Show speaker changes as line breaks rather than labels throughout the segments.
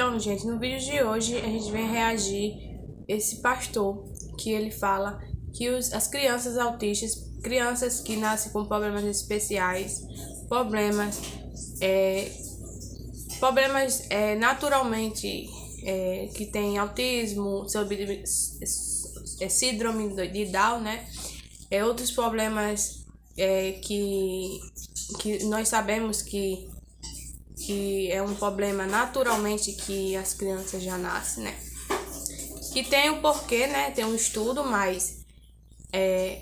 Então, gente, no vídeo de hoje a gente vem reagir esse pastor que ele fala que as crianças autistas, crianças que nascem com problemas especiais, problemas naturalmente que tem autismo, síndrome de Down, né? Outros problemas que nós sabemos que é um problema naturalmente que as crianças já nascem, né? Que tem um porquê, né? Tem um estudo, mas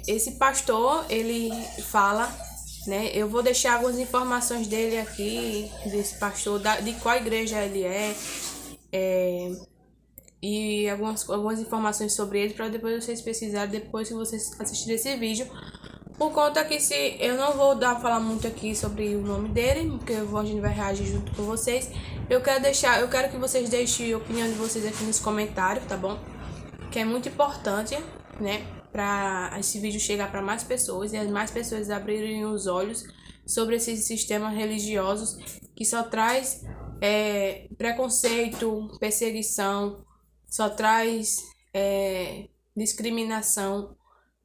esse pastor, ele fala, né? Eu vou deixar algumas informações dele aqui, desse pastor, de qual igreja ele e algumas informações sobre ele, para depois vocês pesquisarem, depois que vocês assistirem esse vídeo. Por conta que eu não vou falar muito aqui sobre o nome dele, porque a gente vai reagir junto com vocês. Eu quero que vocês deixem a opinião de vocês aqui nos comentários, tá bom? Que é muito importante, né? Para esse vídeo chegar para mais pessoas e as mais pessoas abrirem os olhos sobre esses sistemas religiosos que só traz preconceito, perseguição, só traz discriminação,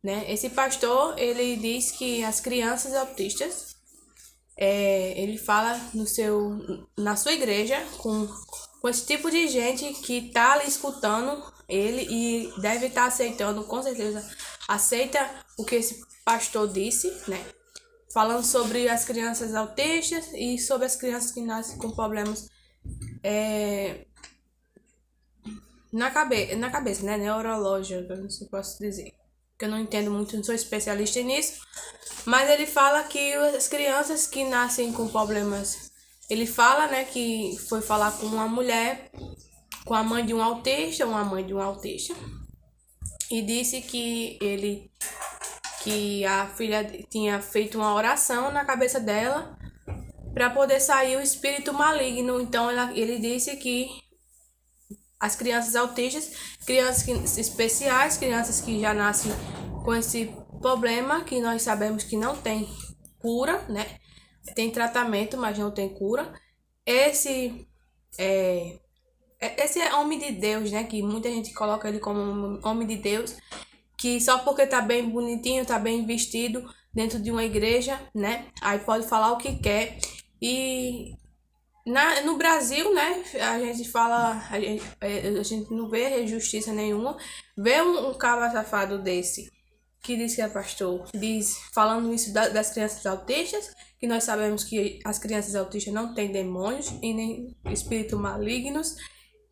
né? Esse pastor, ele diz que as crianças autistas, ele fala na sua igreja com esse tipo de gente que tá ali escutando ele e deve estar aceitando, com certeza, aceita o que esse pastor disse, né? Falando sobre as crianças autistas e sobre as crianças que nascem com problemas na cabeça, né? Neurológica, não sei se posso dizer. Que eu não entendo muito, não sou especialista nisso. Mas ele fala que as crianças que nascem com problemas... Ele fala, né, que foi falar com uma mulher, com a mãe de um autista, e disse que a filha tinha feito uma oração na cabeça dela para poder sair o espírito maligno. Então ele disse que as crianças autistas, crianças especiais, crianças que já nascem com esse problema, que nós sabemos que não tem cura, né? Tem tratamento, mas não tem cura. Esse é homem de Deus, né? Que muita gente coloca ele como homem de Deus, que só porque tá bem bonitinho, tá bem vestido dentro de uma igreja, né? Aí pode falar o que quer. E no Brasil, né, a gente fala, a gente não vê justiça nenhuma. Vê um cabra safado desse, que diz que é pastor, falando isso das crianças autistas, que nós sabemos que as crianças autistas não têm demônios, e nem espíritos malignos,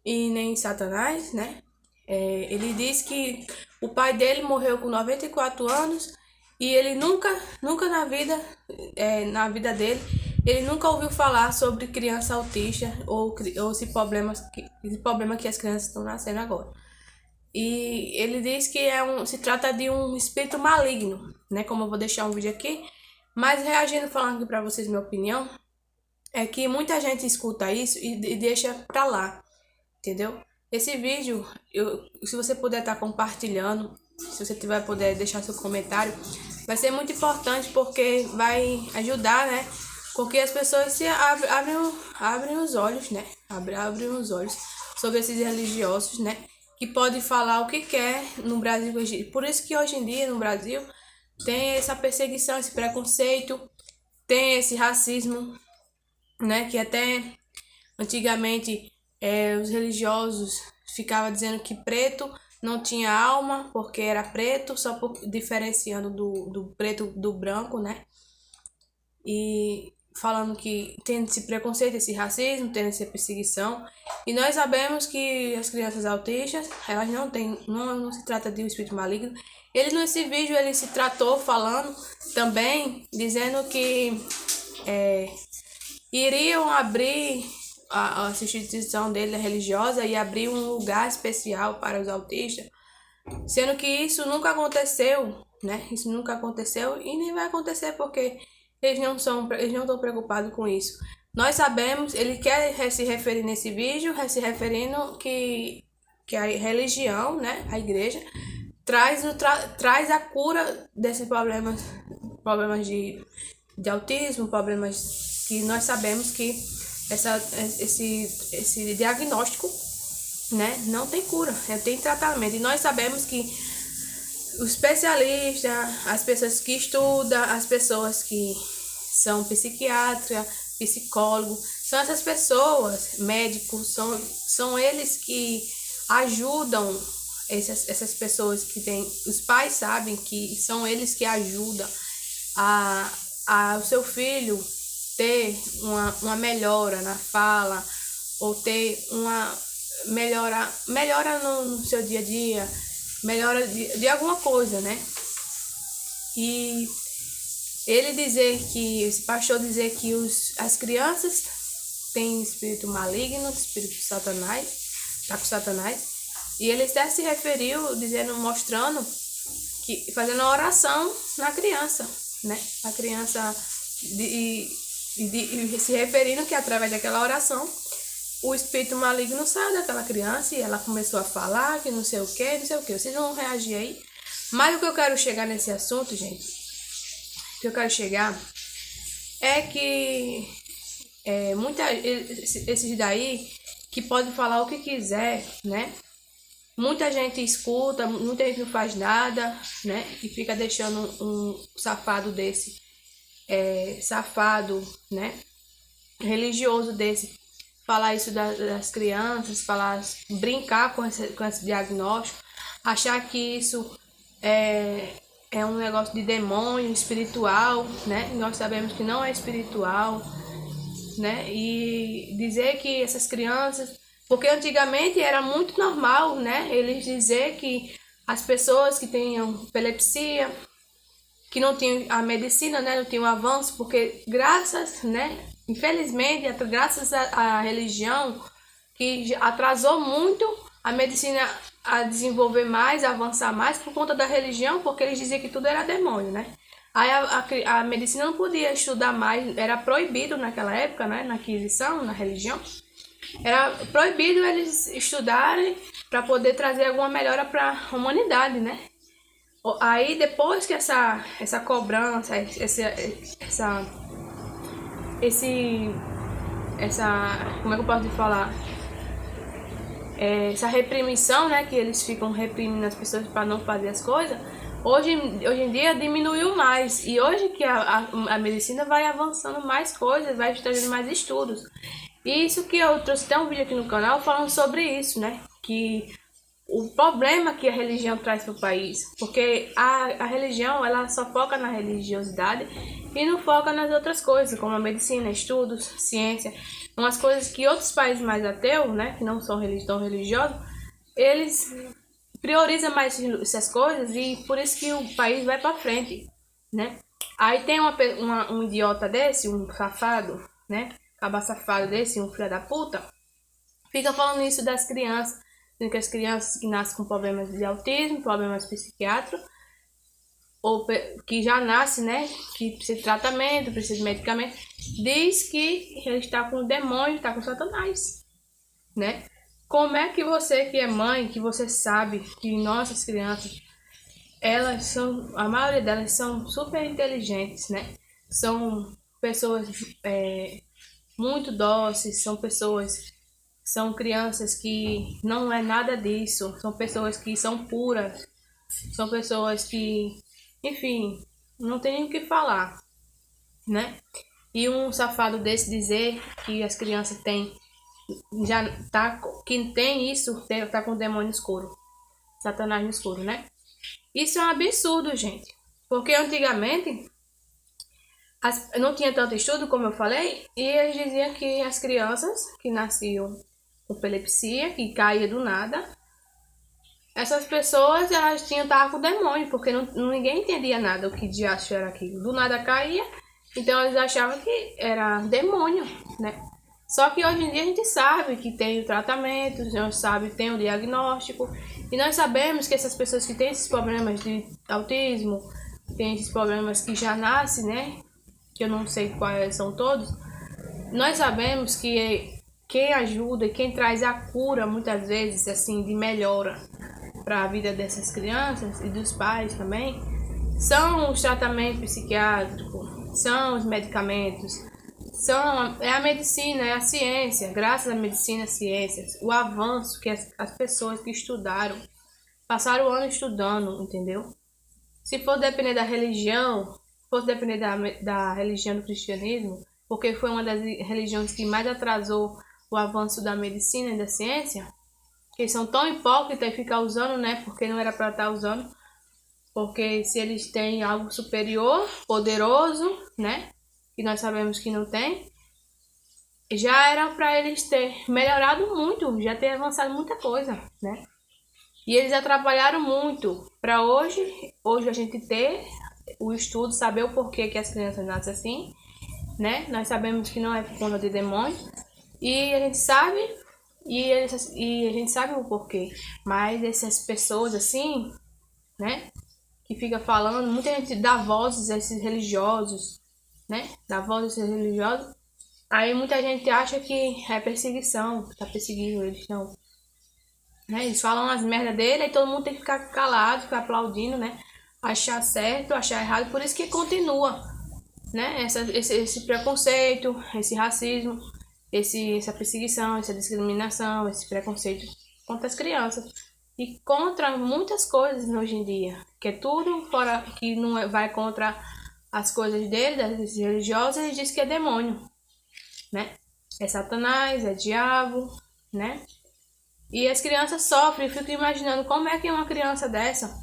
e nem Satanás, né? Ele diz que o pai dele morreu com 94 anos, e ele nunca na vida dele, ele nunca ouviu falar sobre criança autista ou esse problema que as crianças estão nascendo agora. E ele diz que se trata de um espírito maligno, né? Como eu vou deixar um vídeo aqui. Mas reagindo, falando aqui pra vocês minha opinião, é que muita gente escuta isso e deixa pra lá, entendeu? Esse vídeo, se você puder estar compartilhando, se você tiver poder deixar seu comentário, vai ser muito importante, porque vai ajudar, né? Porque as pessoas abrem os olhos, né? Abrem os olhos sobre esses religiosos, né? Que pode falar o que quer no Brasil hoje. Por isso que hoje em dia no Brasil tem essa perseguição, esse preconceito, tem esse racismo, né? Que até antigamente os religiosos ficavam dizendo que preto não tinha alma porque era preto, só diferenciando do preto do branco, né? E falando que tem esse preconceito, esse racismo, tem essa perseguição. E nós sabemos que as crianças autistas, elas não se trata de um espírito maligno. Ele nesse vídeo, ele se tratou falando também, dizendo que iriam abrir a instituição dele religiosa e abrir um lugar especial para os autistas, sendo que isso nunca aconteceu, né? Isso nunca aconteceu e nem vai acontecer, porque eles não estão preocupados com isso. Nós sabemos, ele quer se referir nesse vídeo, se referindo que a religião, né, a igreja, traz a cura desses problemas de autismo, problemas que nós sabemos que esse diagnóstico, né? Não tem cura, tem tratamento. E nós sabemos que os especialistas, as pessoas que estudam, as pessoas que são psiquiatras, psicólogos, são essas pessoas, médicos, são eles que ajudam essas pessoas que têm. Os pais sabem que são eles que ajudam o seu filho ter uma melhora na fala, ou ter uma melhora no seu dia a dia, melhora de alguma coisa, né? E esse pastor dizer que as crianças têm espírito maligno, espírito de Satanás, tá com Satanás, e ele até se referiu, mostrando que fazendo uma oração na criança, né? A criança se referindo que através daquela oração o espírito maligno saiu daquela criança e ela começou a falar que não sei o que, não sei o que. Vocês vão reagir aí. Mas o que eu quero chegar nesse assunto, gente, o que eu quero chegar é que esses daí que podem falar o que quiser, né? Muita gente escuta, muita gente não faz nada, né? E fica deixando um safado desse, né? Religioso desse, falar isso das crianças, brincar com esse diagnóstico, achar que isso é um negócio de demônio espiritual, né? E nós sabemos que não é espiritual, né? E dizer que essas crianças, porque antigamente era muito normal, né? Eles dizer que as pessoas que tinham epilepsia, que não tinham a medicina, né? Não tinham avanço, porque infelizmente, graças à religião, que atrasou muito a medicina a desenvolver mais, a avançar mais por conta da religião, porque eles diziam que tudo era demônio, né? Aí a medicina não podia estudar mais, era proibido naquela época, né? Na Inquisição, na religião, era proibido eles estudarem para poder trazer alguma melhora para a humanidade, né? Aí depois que essa cobrança, como é que eu posso falar? Essa reprimição, né, que eles ficam reprimindo as pessoas para não fazer as coisas, hoje em dia diminuiu mais. E hoje que a medicina vai avançando mais coisas, vai trazendo mais estudos. E isso que eu trouxe até um vídeo aqui no canal falando sobre isso, né? Que o problema que a religião traz para o país, porque a religião, ela só foca na religiosidade e não foca nas outras coisas, como a medicina, estudos, ciência, umas coisas que outros países mais ateus, né, que não são tão religiosos, eles priorizam mais essas coisas e por isso que o país vai para frente, né? Aí tem um idiota desse, um safado, né, acaba safado desse, um filho da puta, fica falando isso das crianças, que as crianças que nascem com problemas de autismo, problemas psiquiátricos, ou que já nasce, né, que precisa de tratamento, precisa de medicamento, diz que ele está com o demônio, está com Satanás, né? Como é que você que é mãe, que você sabe que nossas crianças, a maioria delas são super inteligentes, né? São pessoas muito dóceis, são crianças que não é nada disso, são pessoas que são puras, são pessoas que, enfim, não tem nem o que falar, né? E um safado desse dizer que as crianças que tem isso, tá com o demônio escuro, Satanás no escuro, né? Isso é um absurdo, gente, porque antigamente não tinha tanto estudo, como eu falei, e eles diziam que as crianças que nasciam com epilepsia, que caía do nada, essas pessoas, elas estavam com o demônio, porque ninguém entendia nada o que diacho era aquilo. Do nada caía, então eles achavam que era demônio, né? Só que hoje em dia a gente sabe que tem o tratamento, a gente sabe que tem o diagnóstico, e nós sabemos que essas pessoas que têm esses problemas de autismo, tem esses problemas que já nascem, né? Que eu não sei quais são todos, nós sabemos que quem ajuda e quem traz a cura, muitas vezes, assim, de melhora para a vida dessas crianças e dos pais também, são os tratamentos psiquiátricos, são os medicamentos, É a medicina, é a ciência. Graças à medicina, ciências, o avanço que as pessoas que estudaram, passaram o ano estudando, entendeu? Se for depender da religião, fosse depender da religião do cristianismo, porque foi uma das religiões que mais atrasou o avanço da medicina e da ciência, que eles são tão hipócritas e ficam usando, né? Porque não era para estar usando. Porque se eles têm algo superior, poderoso, né? Que nós sabemos que não tem, já era para eles ter melhorado muito, já ter avançado muita coisa, né? E eles atrapalharam muito para hoje a gente ter o estudo, saber o porquê que as crianças nascem assim, né? Nós sabemos que não é por conta de demônio e a gente sabe e a gente sabe o porquê. Mas essas pessoas assim, né? Que fica falando, muita gente dá vozes a esses religiosos, né? Dá voz a esses religiosos. Aí muita gente acha que é perseguição, que tá perseguindo eles, não. Né? Eles falam as merdas dele e todo mundo tem que ficar calado, ficar aplaudindo, né? Achar certo, achar errado, por isso que continua, né? Esse preconceito, esse racismo, essa perseguição, essa discriminação, esse preconceito contra as crianças e contra muitas coisas hoje em dia, que é tudo fora que não vai contra as coisas dele, das religiosas, ele diz que é demônio, né? É Satanás, é diabo, né? E as crianças sofrem, eu fico imaginando como é que uma criança dessa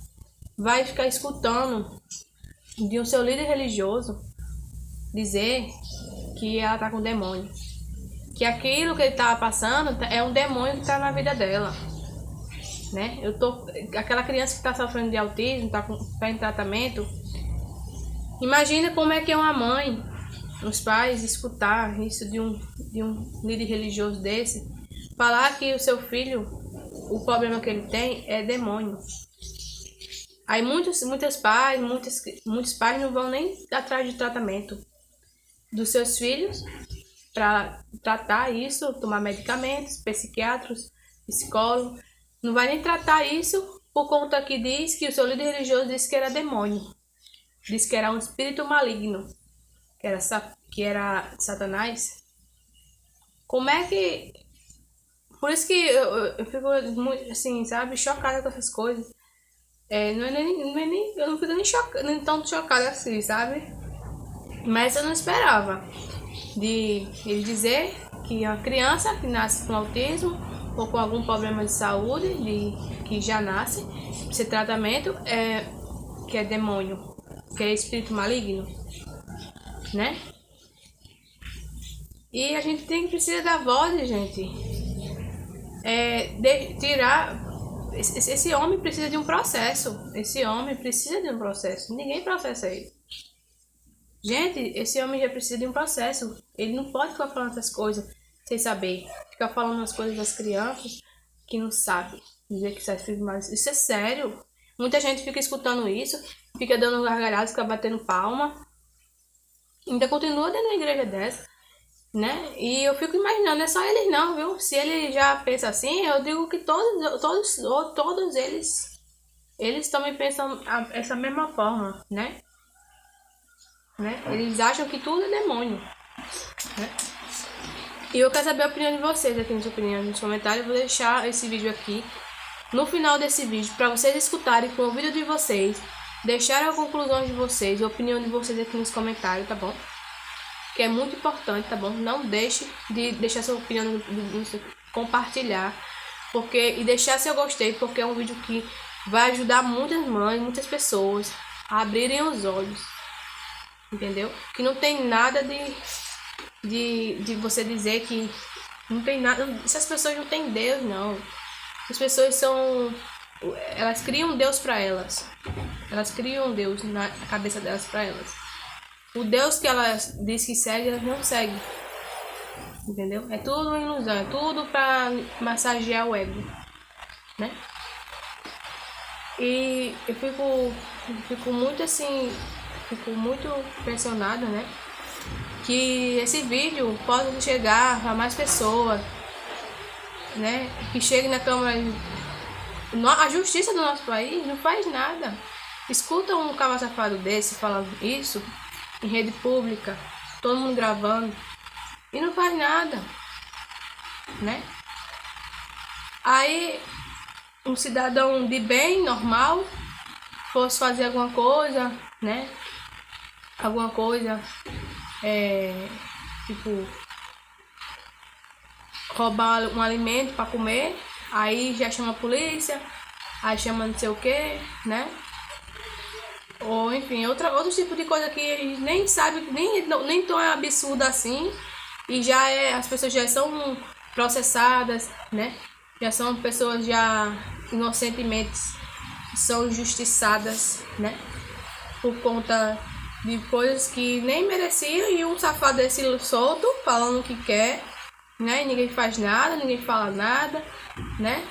vai ficar escutando de um seu líder religioso dizer que ela tá com demônio. Que aquilo que ele tá passando é um demônio que tá na vida dela. Né? Aquela criança que tá sofrendo de autismo, tá em tratamento. Imagina como é que é uma mãe, os pais, escutar isso de um líder religioso desse, falar que o seu filho, o problema que ele tem é demônio. Aí muitos pais não vão nem atrás de tratamento dos seus filhos para tratar isso, tomar medicamentos, psiquiatras, psicólogos. Não vai nem tratar isso por conta que diz que o seu líder religioso disse que era demônio. Disse que era um espírito maligno, que era Satanás. Como é que... Por isso que eu fico muito, assim, sabe, chocada com essas coisas. Eu não fico nem tanto chocada assim, sabe? Mas eu não esperava de ele dizer que a criança que nasce com autismo ou com algum problema de saúde, que já nasce, esse tratamento que é demônio, que é espírito maligno, né? E a gente precisa dar voz, gente. Tirar... Esse homem precisa de um processo. Esse homem precisa de um processo. Ninguém processa ele. Gente, esse homem já precisa de um processo. Ele não pode ficar falando essas coisas sem saber. Ficar falando as coisas das crianças que não sabe. Dizer que sai filho, mas isso é sério. Muita gente fica escutando isso, fica dando gargalhadas, fica batendo palma. Ainda continua dentro da igreja dessa, né? E eu fico imaginando, não é só eles não, viu? Se ele já pensa assim, eu digo que todos eles também pensam essa mesma forma, né? Eles acham que tudo é demônio, né? E eu quero saber a opinião de vocês aqui nas opiniões, nos comentários. Eu vou deixar esse vídeo aqui no final desse vídeo para vocês escutarem com o vídeo de vocês, deixarem a conclusão de vocês, a opinião de vocês aqui nos comentários, tá bom? Que é muito importante, tá bom? Não deixe de deixar sua opinião, compartilhar, e deixar seu gostei, porque é um vídeo que vai ajudar muitas mães, muitas pessoas a abrirem os olhos, entendeu? Que não tem nada de você dizer que não tem nada. Essas pessoas não têm Deus, não. As pessoas elas criam Deus para elas. Elas criam Deus na cabeça delas para elas. O Deus que elas diz que segue, elas não seguem. Entendeu? É tudo uma ilusão, é tudo para massagear o ego, né? E eu fico muito assim, fico muito impressionada, né? Que esse vídeo possa chegar a mais pessoas, né? Que chegue na Câmara. A justiça do nosso país não faz nada. Escuta um cabra safado desse falando isso em rede pública, todo mundo gravando, e não faz nada, né? Aí um cidadão de bem, normal, fosse fazer alguma coisa, né? Alguma coisa, tipo, roubar um alimento para comer, aí já chama a polícia, aí chama não sei o que, né? Ou enfim, outro tipo de coisa que a gente nem sabe, nem tão absurdo assim, e as pessoas já são processadas, né? Já são pessoas já inocentemente são injustiçadas, né? Por conta de coisas que nem mereciam, e um safado desse solto, falando o que quer, né? E ninguém faz nada, ninguém fala nada, né?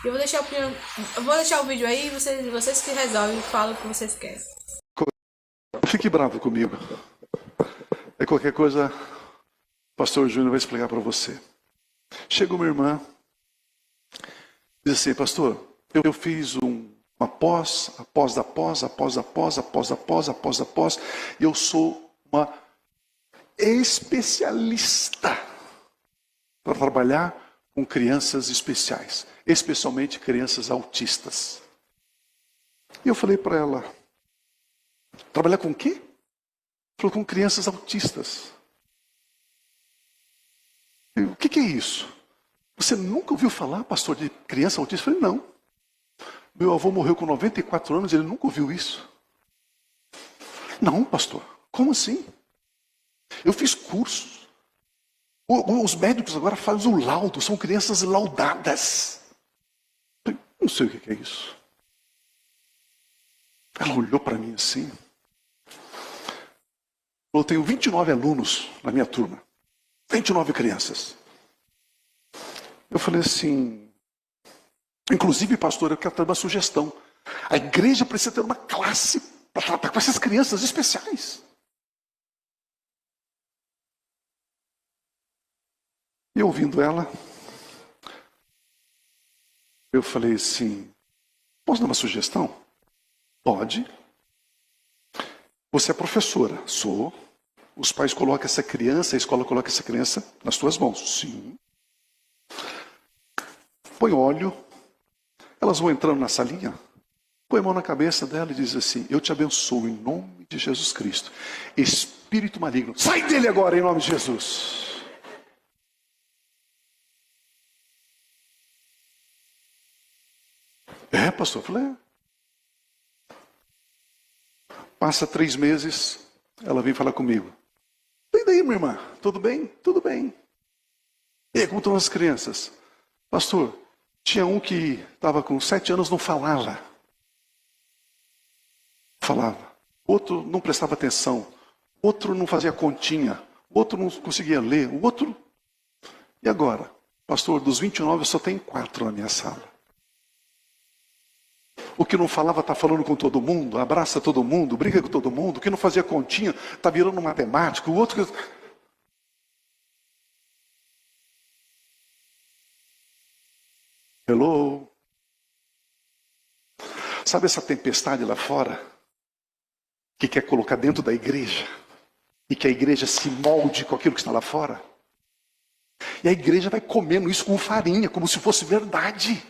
Eu vou deixar o vídeo aí, vocês que resolvem, falam o que vocês querem.
Fique bravo comigo. É qualquer coisa, o pastor Júnior vai explicar para você. Chega uma irmã, diz assim: pastor, eu fiz uma pós, após da pós, após da pós, após da pós, após da pós, e eu sou uma especialista para trabalhar com crianças especiais, especialmente crianças autistas. E eu falei para ela: trabalhar com o quê? Falou: com crianças autistas. O que é isso? Você nunca ouviu falar, pastor, de criança autista? Eu falei: não. Meu avô morreu com 94 anos e ele nunca ouviu isso. Não, pastor. Como assim? Eu fiz cursos. Os médicos agora fazem o laudo, são crianças laudadas. Eu não sei o que é isso. Ela olhou para mim assim. Eu tenho 29 alunos na minha turma. 29 crianças. Eu falei assim: inclusive, pastor, eu quero ter uma sugestão. A igreja precisa ter uma classe para tratar com essas crianças especiais. E ouvindo ela, eu falei assim: posso dar uma sugestão? Pode. Você é professora? Sou. Os pais colocam essa criança, a escola coloca essa criança nas tuas mãos? Sim. Põe óleo. Elas vão entrando na salinha, põe a mão na cabeça dela e diz assim: eu te abençoo em nome de Jesus Cristo. Espírito maligno, sai dele agora em nome de Jesus. É, pastor? Eu falei: passa 3 meses, ela vem falar comigo. E daí, minha irmã? Tudo bem? Tudo bem. E aí, como estão as crianças? Pastor, tinha um que estava com 7 anos, não falava. Outro não prestava atenção. Outro não fazia continha. Outro não conseguia ler. O outro... E agora? Pastor, dos 29 só tem 4 na minha sala. O que não falava está falando com todo mundo, abraça todo mundo, briga com todo mundo. O que não fazia continha está virando matemático. O outro... Hello? Sabe essa tempestade lá fora? Que quer colocar dentro da igreja? E que a igreja se molde com aquilo que está lá fora? E a igreja vai comendo isso com farinha, como se fosse verdade.